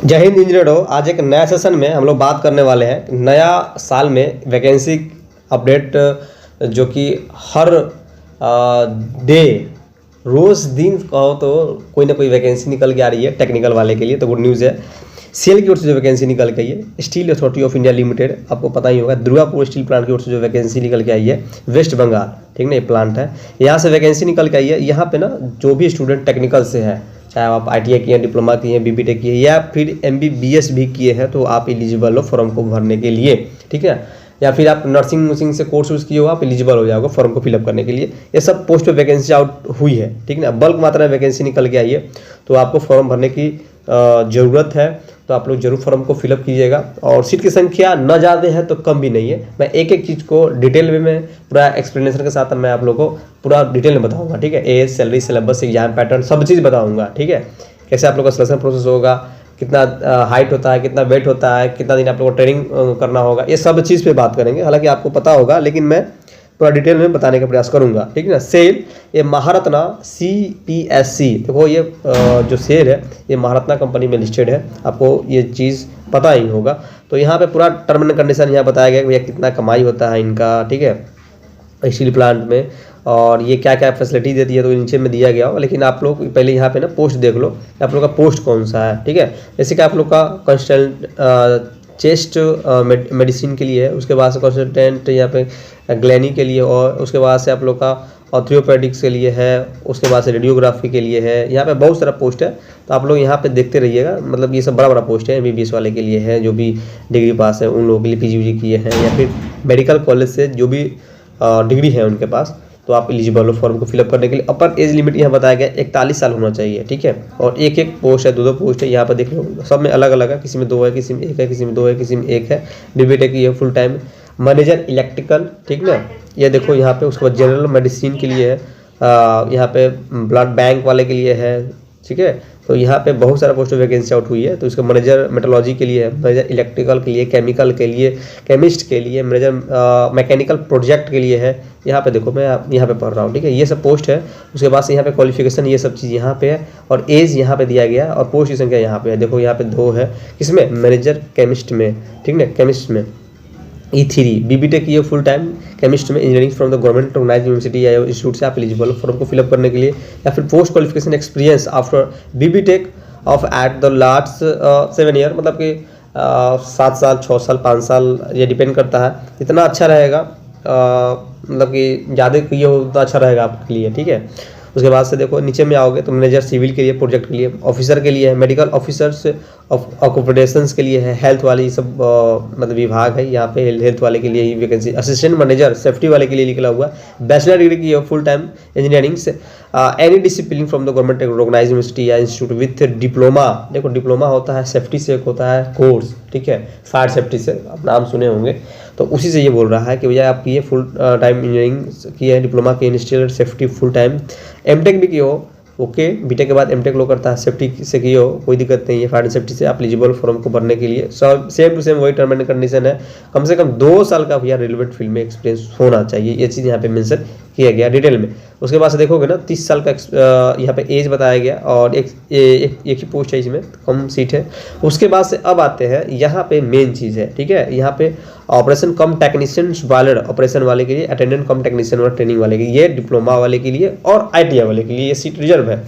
जय हिंद इंजीनियरों, आज एक नया सेशन में हम लोग बात करने वाले हैं नया साल में वैकेंसी अपडेट, जो कि हर डे रोज़ दिन कहो तो कोई ना कोई वैकेंसी निकल के आ रही है। टेक्निकल वाले के लिए तो गुड न्यूज़ है। सेल की ओर से जो वैकेंसी निकल के आई है, steel authority of India limited, आपको पता ही होगा, दुर्गापुर स्टील प्लांट की ओर से जो वैकेंसी निकल के आई है, वेस्ट बंगाल, ठीक ना, ये प्लांट है, यहाँ से वैकेंसी निकल के आई है। यहाँ पे ना जो भी स्टूडेंट टेक्निकल से है, चाहे आप ITI किए हैं, डिप्लोमा किए हैं, BBTech किए या फिर MBBS भी किए हैं, तो आप एलिजिबल हो फॉर्म को भरने के लिए, ठीक है। या फिर आप नर्सिंग से कोर्स किए हो, आप एलिजिबल हो जाओगे फॉर्म को फिलअप करने के लिए। ये सब पोस्ट पे वैकेंसी आउट हुई है, ठीक ना, बल्क मात्रा में वैकेंसी निकल के आई है, तो आपको फॉर्म भरने की ज़रूरत है। तो आप लोग जरूर फॉर्म को फिलअप कीजिएगा। और सीट की संख्या न ज़्यादा है तो कम भी नहीं है। मैं एक एक चीज़ को डिटेल में पूरा एक्सप्लेनेशन के साथ मैं आप लोगों को पूरा डिटेल में बताऊंगा, ठीक है। Age, salary, syllabus, exam pattern, सब चीज़ बताऊंगा, ठीक है। कैसे आप लोग का सिलेक्शन प्रोसेस होगा, कितना हाइट होता है, कितना वेट होता है, कितना दिन आप लोग को ट्रेनिंग करना होगा, ये सब चीज़ पे बात करेंगे। हालांकि आपको पता होगा, लेकिन मैं पूरा डिटेल में बताने का प्रयास करूंगा, ठीक है ना। सेल, ये महारत्ना CPSC, देखो ये जो सेल है ये महारत्ना कंपनी में लिस्टेड है, आपको ये चीज़ पता ही होगा। तो यहाँ पे पूरा टर्म एंड कंडीशन यहाँ बताया गया कि भैया कितना कमाई होता है इनका, ठीक है, स्टील प्लांट में, और ये क्या क्या फैसिलिटी देती है तो नीचे में दिया गया हो। लेकिन आप लोग पहले यहाँ पे ना पोस्ट देख लो, आप लोग का पोस्ट कौन सा है, ठीक है। जैसे कि आप लोग का कंसल्टेंट चेस्ट मेडिसिन के लिए है, उसके बाद से कंसल्टेंट यहाँ पे ग्लैनी के लिए, और उसके बाद से आप लोग का ऑर्थोपेडिक्स के लिए है, उसके बाद से रेडियोग्राफी के लिए है। यहाँ पे बहुत सारा पोस्ट है, तो आप लोग यहाँ पे देखते रहिएगा। मतलब ये सब बड़ा बड़ा पोस्ट है। MBBS वाले के लिए है, जो भी डिग्री पास है उन लोगों के लिए, PG किए हैं, या फिर मेडिकल कॉलेज से जो भी डिग्री है उनके पास, तो आप एलिजिबल हो फॉर्म को फिलअप करने के लिए। अपर एज लिमिट यहाँ बताया गया 41 साल होना चाहिए, ठीक है। और एक एक पोस्ट है, दो पोस्ट है, यहाँ पर देख लो, सब में अलग अलग है, किसी में 2 है, किसी में 1 है, किसी में 2 है, किसी में 1 है। BBTech की है फुल टाइम, मैनेजर इलेक्ट्रिकल, ठीक ना, ये देखो यहाँ पे। उसके बाद जनरल मेडिसिन के लिए है, यहाँ पे ब्लड बैंक वाले के लिए है, ठीक है। तो यहाँ पे बहुत सारा पोस्ट वैकेंसी आउट हुई है। तो इसका मैनेजर मेट्रोलॉजी के लिए है, मैनेजर इलेक्ट्रिकल के लिए, केमिकल के लिए, केमिस्ट के लिए, मैनेजर मैकेनिकल प्रोजेक्ट के लिए है। यहाँ पे देखो, मैं यहाँ पे पढ़ रहा हूँ, ठीक है, ये सब पोस्ट है। उसके बाद से यहाँ पे क्वालिफिकेशन, ये सब चीज़ यहाँ पे है, और एज यहाँ पे दिया गया, और पोस्ट की संख्या यहाँ पे है। देखो यहाँ पे 2 है, किसमें, मैनेजर केमिस्ट में, ठीक है, केमिस्ट में। E3 BBTech की है फुल टाइम केमिस्ट में, engineering from the government recognised university या इंस्टीट्यूट से आप एलिजिबल हो फॉर्म को फिलअप करने के लिए। या फिर post qualification experience after BBTech of at the last 7 year, मतलब कि 7 साल, 6 साल, 5 साल, ये डिपेंड करता है। इतना अच्छा रहेगा, मतलब कि ज़्यादा किए हो तो अच्छा रहेगा आपके लिए, ठीक है। उसके बाद से देखो नीचे में आओगे तो मैनेजर सिविल के लिए, प्रोजेक्ट के लिए, ऑफिसर के लिए है, मेडिकल ऑफिसर्स ऑक्यूपेशंस के लिए है, हेल्थ वाली सब मतलब विभाग है यहाँ पे, हेल्थ वाले के लिए ही वैकेंसी। असिस्टेंट मैनेजर सेफ्टी वाले के लिए निकला हुआ, बैचलर डिग्री की है फुल टाइम इंजीनियरिंग से, any discipline from the government recognised university या इंस्टीट्यूट विथ डिप्लोमा। देखो डिप्लोमा होता है सेफ्टी से, एक होता है कोर्स, ठीक है, फायर सेफ्टी से, आप नाम सुने होंगे। तो उसी से ये बोल रहा है कि भैया आप ये फुल टाइम इंजीनियरिंग की है, डिप्लोमा की industrial safety full time, MTech भी की हो, ओके, BTech के बाद MTech लोग करता है, सेफ्टी से की हो, कोई दिक्कत नहीं है, फायर सेफ्टी से आप एलिजिबल फॉर्म को भरने के लिए। सब सेम टू सेम वही टर्म एंड कंडीशन है, कम से कम 2 साल का भैया रिलेवेंट फील्ड में एक्सपीरियंस होना चाहिए, ये चीज़ यहाँ पे मेंशन किया गया डिटेल में। उसके बाद से देखोगे ना 30 साल का यहाँ पे एज बताया गया, और एक ही पोस्ट है, इसमें कम सीट है। उसके बाद से अब आते हैं यहाँ पे मेन चीज़ है, ठीक है, यहाँ पे ऑपरेशन कम टेक्नीशियन बॉयलर ऑपरेशन वाले के लिए, अटेंडेंट कम टेक्नीशियन और ट्रेनिंग वाले के लिए, ये डिप्लोमा वाले के लिए, और ITI वाले के लिए ये सीट रिजर्व है।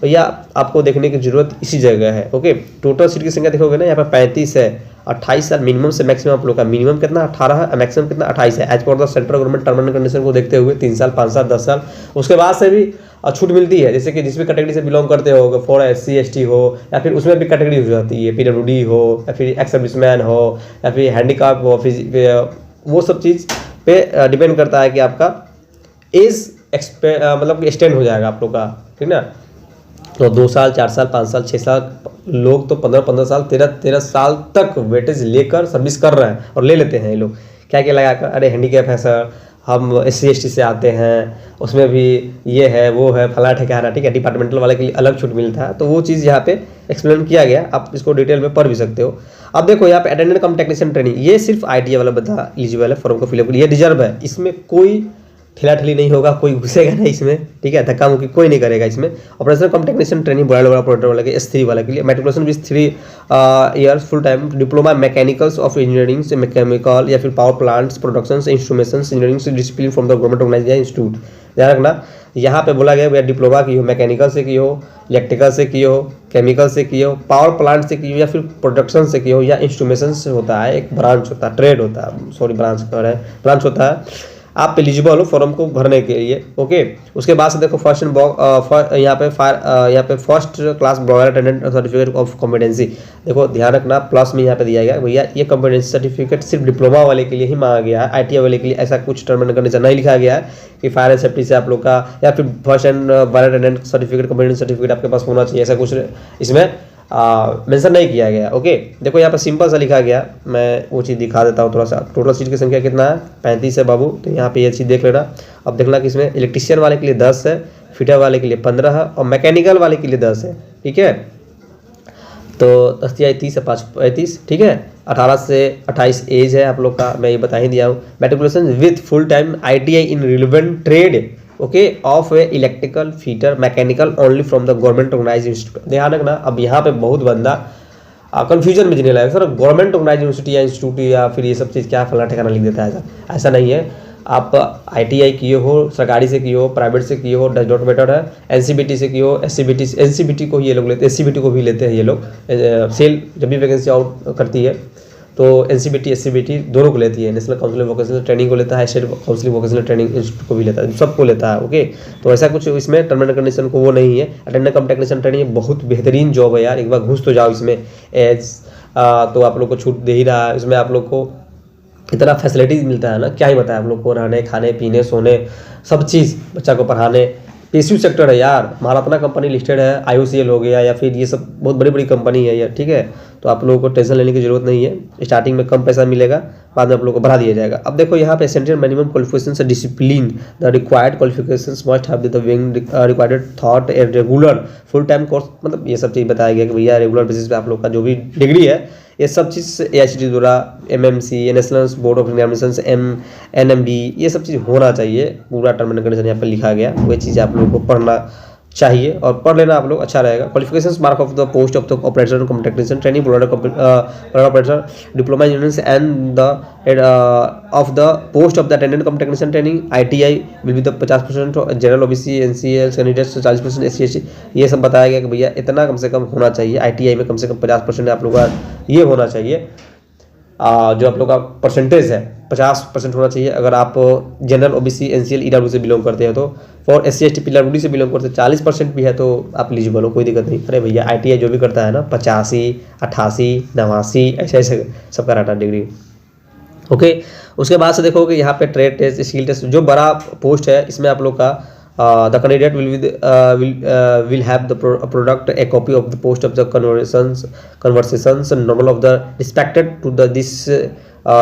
भैया आपको देखने की जरूरत इसी जगह है, ओके। टोटल सीट की संख्या देखोगे ना, यहाँ पे 35 है, 28 साल मिनिमम से मैक्सिमम आप लोग का, मिनिमम कितना 18 है, मैक्सिमम कितना 28 है, एज पर the central government term and condition को देखते हुए 3 साल, 5 साल, 10 साल। उसके बाद से भी छूट मिलती है, जैसे कि जिस भी कैटेगरी से बिलोंग करते हो, फॉर SC ST हो, या फिर उसमें भी कैटेगरी हो जाती है, PWD हो, या फिर एक्स सर्विसमैन हो, या फिर हैंडीकैप हो, वो सब चीज़ पे डिपेंड करता है कि आपका एज मतलब एक्सटेंड हो जाएगा आप लोग का, ठीक ना। तो 2 साल, 4 साल, 5 साल, 6 साल, लोग तो 15 साल, 13 साल तक वेटेज लेकर सर्विस कर रहे हैं, और ले लेते हैं ये लोग क्या क्या लगा कर, अरे हैंडीकैप है सर, हम SC ST से आते हैं, उसमें भी ये है, वो है, फला ठिकाना, ठीक है। डिपार्टमेंटल वाले के लिए अलग छूट मिलता है, तो वो चीज़ यहाँ पे एक्सप्लेन किया गया, आप इसको डिटेल में पढ़ भी सकते हो। अब देखो यहाँ पे अटेंडेंट कम टेक्नीशियन ट्रेनिंग, ये सिर्फ ITI वाला बता एलिजिबल है फॉर्म को फिलअप के लिए, ये रिजर्व है, इसमें कोई ठेला-ठेली नहीं होगा, कोई घुसेगा नहीं इसमें, ठीक है, धक्का-मुक्की कोई नहीं करेगा इसमें। Operational cum technician training boiler वाला ऑपरेटर वाला के S3 वाला के लिए matriculation with 3 years full time diploma mechanicals of engineering से मैकेनिकल या फिर power plants productions instruments engineering से discipline from the government organised institute. ध्यान रखना, यहाँ पे बोला गया भैया डिप्लोमा की हो, मैकेनिकल से की हो, इलेक्ट्रिकल से की हो, केमिकल से की हो, पावर प्लांट से की हो या फिर प्रोडक्शन से की हो या इंस्ट्रूमेशन से होता है, एक ब्रांच होता है, ट्रेड होता है, सॉरी ब्रांच कह रहे हैं, ब्रांच होता है, आप एलिजिबल हो फॉर्म को भरने के लिए। ओके, उसके बाद से देखो फर्स्ट एंड यहाँ पे first class boiler attendant certificate of competency. देखो ध्यान रखना, प्लस में यहाँ पे दिया गया भैया ये कॉम्पिटेंसी सर्टिफिकेट सिर्फ डिप्लोमा वाले के लिए ही मांगा गया है, ITI वाले के लिए ऐसा कुछ टर्म एंड कंडीशन नहीं लिखा गया है कि फायर एंड सेफ्टी से आप लोग का या फिर first and boiler attendant certificate competency certificate आपके पास होना चाहिए, ऐसा कुछ इसमें मेंशन नहीं किया गया। ओके, देखो यहाँ पर सिंपल सा लिखा गया, मैं वो चीज़ दिखा देता हूँ थोड़ा सा। टोटल सीट की संख्या कितना है? 35 है बाबू, तो यहाँ पे ये चीज़ देख लेना। अब देखना कि इसमें इलेक्ट्रीशियन वाले के लिए 10 है, फिटर वाले के लिए 15 है और मैकेनिकल वाले के लिए 10 है, ठीक है। तो 10 या 30 है 5 35, ठीक है। 18 से 28 एज है आप लोग का, मैं ये बता ही दिया हूँ। Matriculation with full time ITI in relevant trade, okay, of a electrical fitter mechanical only from the government organised institute. ध्यान रखना, अब यहाँ पे बहुत बंदा कंफ्यूजन में जीने लगा, सर गवर्नमेंट ऑर्गेनाइज्ड यूनिवर्सिटी या इंस्टीट्यूट या फिर ये सब चीज़ क्या फला ठिकाना लिख देता है, ऐसा नहीं है। आप ITI किए हो, सरकारी से किए हो, प्राइवेट से किए हो, डज नॉट मैटर है। NCBT से किए हो, NCBT को ही ये लोग लेते हैं, SCBT को भी लेते हैं ये लोग, सेल जब भी वैकेंसी आउट करती है तो NCBT SCBT दोनों को लेती है। नेशनल काउंसिल वोकेशनल ट्रेनिंग को लेता है, state council vocational training institute को भी लेता है, सबको लेता है। ओके, तो ऐसा कुछ इसमें टर्म एंड कंडीशन को वो नहीं है। अटेंडेंट कम टेक्नीशियन ट्रेनिंग बहुत बेहतरीन जॉब है यार, एक बार घुस तो जाओ इसमें। एज तो आप लोग को छूट दे ही रहा है, इसमें आप लोग को इतना फैसिलिटीज़ मिलता है ना, क्या ही बताया आप लोग को, रहने खाने पीने सोने सब चीज़, बच्चा को पढ़ाने। PSU सेक्टर है यार, महारत्ना कंपनी लिस्टेड है, IOCL हो गया या फिर ये सब बहुत बड़ी बड़ी कंपनी है यार, ठीक है। तो आप लोगों को टेंशन लेने की जरूरत नहीं है, स्टार्टिंग में कम पैसा मिलेगा, बाद में आप लोगों को बढ़ा दिया जाएगा। अब देखो यहाँ पे essential minimum qualification discipline, the required qualifications must have the required thought a regular full time course, मतलब ये सब चीज़ बताया गया कि भैया रेगुलर बेसिस पे आप लोग का जो भी डिग्री है ये सब चीज़ AICTE द्वारा, MMC national board of examination NMB ये सब चीज़ होना चाहिए। पूरा टर्म एंड कंडीशन यहाँ पर लिखा गया, वही चीज़ आप लोगों को पढ़ना चाहिए और पढ़ लेना आप लोग, अच्छा रहेगा। Qualifications mark of the post of the operator come technician training operator diploma engineering and the of the post of the attendant cum technician training ITI will be the 50% general OBC NCL candidates 40% SC ST, ये सब बताया गया कि भैया इतना कम से कम होना चाहिए। ITI में कम से कम 50% आप लोग का ये होना चाहिए, जो आप लोग का परसेंटेज है 50% होना चाहिए। अगर आप जनरल OBC NCL EW से बिलोंग करते हैं तो, फॉर SC ST PWD से बिलोंग करते हैं 40% भी है तो आप एलिजिबल हो, कोई दिक्कत नहीं। अरे भैया ITI जो भी करता है ना 85 88 89 ऐसे ऐसे सब कराता डिग्री। ओके, उसके बाद से देखो कि यहाँ पे ट्रेड टेस्ट स्किल टेस्ट जो बड़ा पोस्ट है इसमें आप लोग का the candidate will have the product a copy of the post of the conversations normal of the respected to the this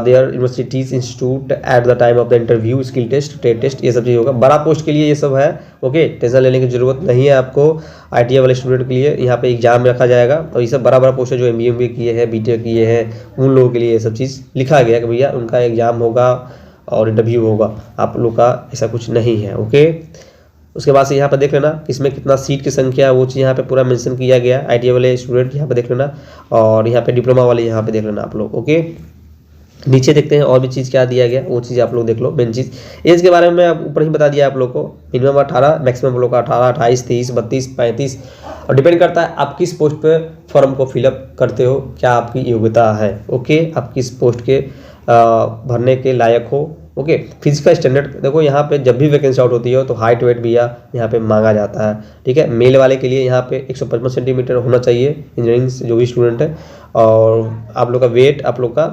their universities institute at the time of the interview skill test trade test, ये सब चीज़ होगा। बड़ा post के लिए ये सब है। Okay, tension लेने की जरूरत नहीं है आपको। ITI वाले स्टूडेंट के लिए यहाँ पे एग्जाम रखा जाएगा और ये सब बड़ा बड़ा पोस्ट है जो MBA किए हैं BTech किए हैं उन लोगों के लिए ये सब चीज़ लिखा गया कि भैया उनका एग्जाम होगा और इंटरव्यू होगा, आप लोग का ऐसा कुछ नहीं है। ओके, उसके बाद से यहाँ पर देख लेना इसमें कितना सीट की संख्या वो चीज़ यहाँ पे पूरा मेंशन किया गया। ITI वाले स्टूडेंट यहाँ पे देख लेना और यहाँ पे डिप्लोमा वाले यहाँ पे देख लेना आप लोग। ओके, नीचे देखते हैं और भी चीज़ क्या दिया गया, वो चीज़ आप लोग देख लो। मेन चीज़ एज के बारे में मैं ऊपर ही बता दिया आप लोग को, मिनिमम 18 मैक्सिमम आप लोग का 18 28 30 32 35 और डिपेंड करता है आप किस पोस्ट पे फॉर्म को फिलअप करते हो, क्या आपकी योग्यता है। ओके, आप किस पोस्ट के भरने के लायक हो। ओके, फिजिकल स्टैंडर्ड देखो यहाँ पे जब भी वैकेंसी आउट होती है तो हाइट वेट भी यहाँ पे मांगा जाता है, ठीक है। मेल वाले के लिए यहाँ पे 155 सेंटीमीटर होना चाहिए इंजीनियरिंग से जो भी स्टूडेंट है, और आप लोग का वेट आप लोग का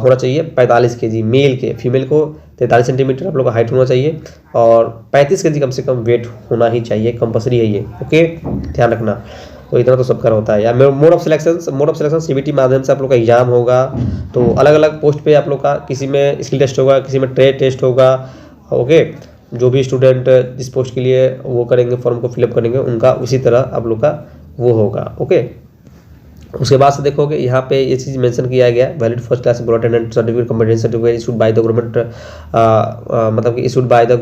होना चाहिए 45 kg मेल के, फीमेल को 43 सेंटीमीटर आप लोग का हाइट होना चाहिए और 35 kg कम से कम वेट होना ही चाहिए, कंपलसरी है ये। ओके, ध्यान रखना। तो इतना तो सबका होता है यार। मोड ऑफ सिलेक्शन CBT माध्यम से आप लोग का एग्जाम होगा। तो अलग अलग पोस्ट पे आप लोग का किसी में स्किल टेस्ट होगा, किसी में ट्रेड टेस्ट होगा। ओके, जो भी स्टूडेंट जिस पोस्ट के लिए वो करेंगे फॉर्म को फिलअप करेंगे उनका उसी तरह आप लोग का वो होगा। ओके, उसके बाद से देखोगे यहाँ पे ये चीज़ मेंशन किया गया है, valid first class board attendant certificate competence certificate issued by the government, मतलब कि issued by the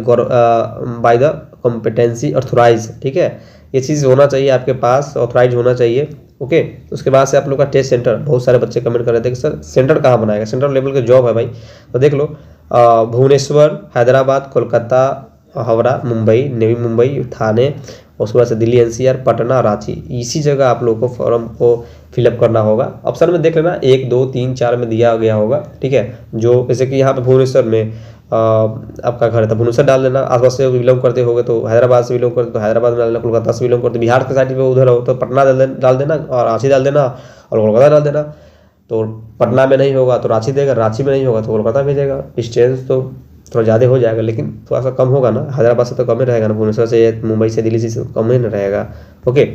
competency authorise. ठीक है, ये चीज़ होना चाहिए आपके पास, ऑथोराइज होना चाहिए। ओके, उसके बाद से आप लोग का टेस्ट सेंटर, बहुत सारे बच्चे कमेंट कर रहे थे कि सर सेंटर कहाँ बनाएगा, सेंट्रल लेवल का जॉब है भाई, तो देख लो भुवनेश्वर, हैदराबाद, कोलकाता, हावड़ा, मुंबई, नवी मुंबई, थाने, उसके बाद से दिल्ली एनसीआर, पटना, रांची, इसी जगह आप लोगों को फॉर्म को फिलअप करना होगा। ऑप्शन में देख लेना 1 2 3 4 में दिया गया होगा। ठीक है, जो जैसे कि यहाँ पे भुवनेश्वर में आपका घर है तो भुवनेश्वर डाल देना, आसपास से बिलोंग करते होगे तो हैदराबाद से बिलोंग करते तो हैदराबाद में डाल देना, कोलकाता से बिलोंग करते बिहार के साइड पे उधर हो तो पटना डाल देना और रांची डाल देना और कोलकाता डाल देना। तो पटना में नहीं होगा तो रांची देगा, रांची में नहीं होगा तो कोलकाता भेजेगा। डिस्टेंस तो थोड़ा ज़्यादा हो जाएगा लेकिन थोड़ा सा कम होगा ना, हैदराबाद से तो कम ही रहेगा ना, भुवनेश्वर से, मुंबई से, दिल्ली से कम ही ना रहेगा। ओके,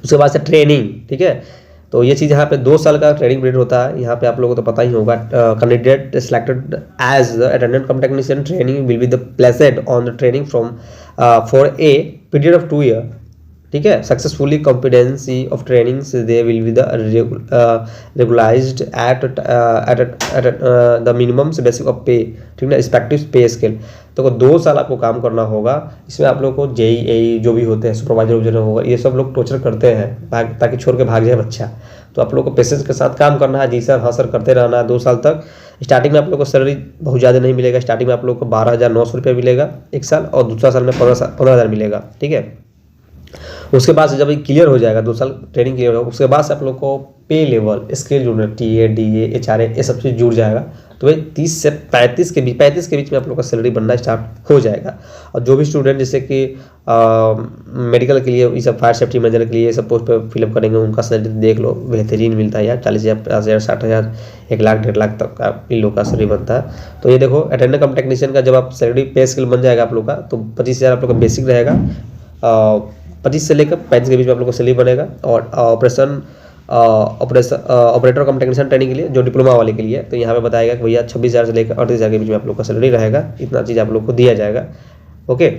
उसके बाद से ट्रेनिंग। ठीक है, तो ये चीज़ यहाँ पे 2 साल का ट्रेनिंग पीरियड होता है। यहाँ पे आप लोगों को तो पता ही होगा, candidate selected as the attendant cum technician training will be the placed on the training from for a period of 2 year. ठीक है, successfully competency of training they will be the regularized at the minimum basic of pay. ठीक है, respective पे scale. तो 2 साल आपको काम करना होगा। इसमें आप लोग को जेईई जो भी होते हैं, सुपरवाइजर होगा, ये सब लोग टॉर्चर करते हैं ताकि छोड़ के भाग जाए बच्चा। तो आप लोग को पेशेंस के साथ काम करना है, जी सर हाँ सर करते रहना है 2 साल तक। स्टार्टिंग में आप लोग को सैलरी बहुत ज़्यादा नहीं मिलेगा, स्टार्टिंग में आप लोग को 12,900 रुपये मिलेगा 1 साल, और दूसरा साल में 15,000 मिलेगा। ठीक है, उसके बाद से जब ये क्लियर हो जाएगा, 2 साल ट्रेनिंग क्लियर होगा, उसके बाद से आप लोग को पे लेवल स्केल जुड़ना, टीए, डीए, एचआरए, ये सब चीज़ जुड़ जाएगा। तो भाई 30 से 35 के बीच में आप लोग का सैलरी बनना स्टार्ट हो जाएगा। और जो भी स्टूडेंट जैसे कि मेडिकल के लिए, ये सब फायर सेफ्टी मैनेजर के लिए ये सब पोस्ट पे फिलअप करेंगे, उनका सैलरी देख लो बेहतरीन मिलता है यार, 40,000, 50,000, 60,000, 1 लाख 1.5 लाख तक का इन लोग का सैलरी बनता है। तो ये देखो अटेंडेंट कम टेक्नीशियन का जब आप सैलरी पे स्केल बन जाएगा आप लोग का, तो 25,000 आप लोग का बेसिक रहेगा, 25 से लेकर 35 के बीच में आप लोग को सैलरी बनेगा। और ऑपरेटर कम टेक्नीशियन ट्रेनिंग के लिए जो डिप्लोमा वाले के लिए, तो यहाँ पे बताएगा कि भैया 26,000 से लेकर 38,000 के बीच में आप लोग का सैलरी रहेगा। इतना चीज़ आप लोग को दिया जाएगा। ओके,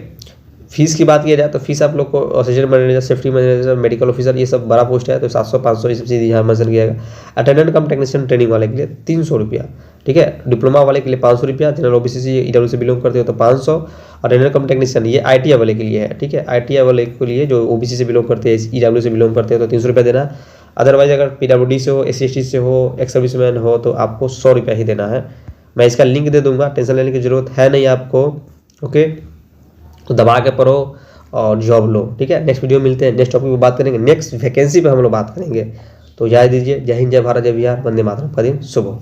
फीस की बात किया जाए तो फीस आप लोग को assistant manager, safety manager, medical officer, ये सब बड़ा पोस्ट है तो 700, 500 ये सब चीज़ यहाँ मेंशन किया गया। अटेंडेंट कम टेक्नीशियन ट्रेनिंग वाले के लिए 300 रुपया। ठीक है, डिप्लोमा वाले के लिए 500 रुपया, जनरल ओबीसी से ईडब्ल्यू से बिलोंग करते हो तो 500। अटेंडेंट कम टेक्नीशियन ये आईटीआई वाले के लिए है। ठीक है, आईटीआई वाले के लिए जो ओबीसी से बिलोंग करते हैं, ईडब्ल्यू से बिलोंग करते हैं तो 300 रुपया देना। अदरवाइज अगर पीडब्ल्यूडी से हो, एससी/एसटी से हो, एक्स सर्विसमैन हो तो आपको 100 रुपया ही देना है। मैं इसका लिंक दे दूंगा, टेंशन लेने की जरूरत है नहीं आपको। ओके, तो दबा के पढ़ो और जॉब लो। ठीक है, नेक्स्ट वीडियो मिलते हैं, नेक्स्ट टॉपिक पर बात करेंगे, नेक्स्ट वैकेंसी पे हम लोग बात करेंगे। तो इजाज़त दीजिए। जय हिंद, जय भारत, जय बिहार, वंदे मातरम का दिन शुभ हो।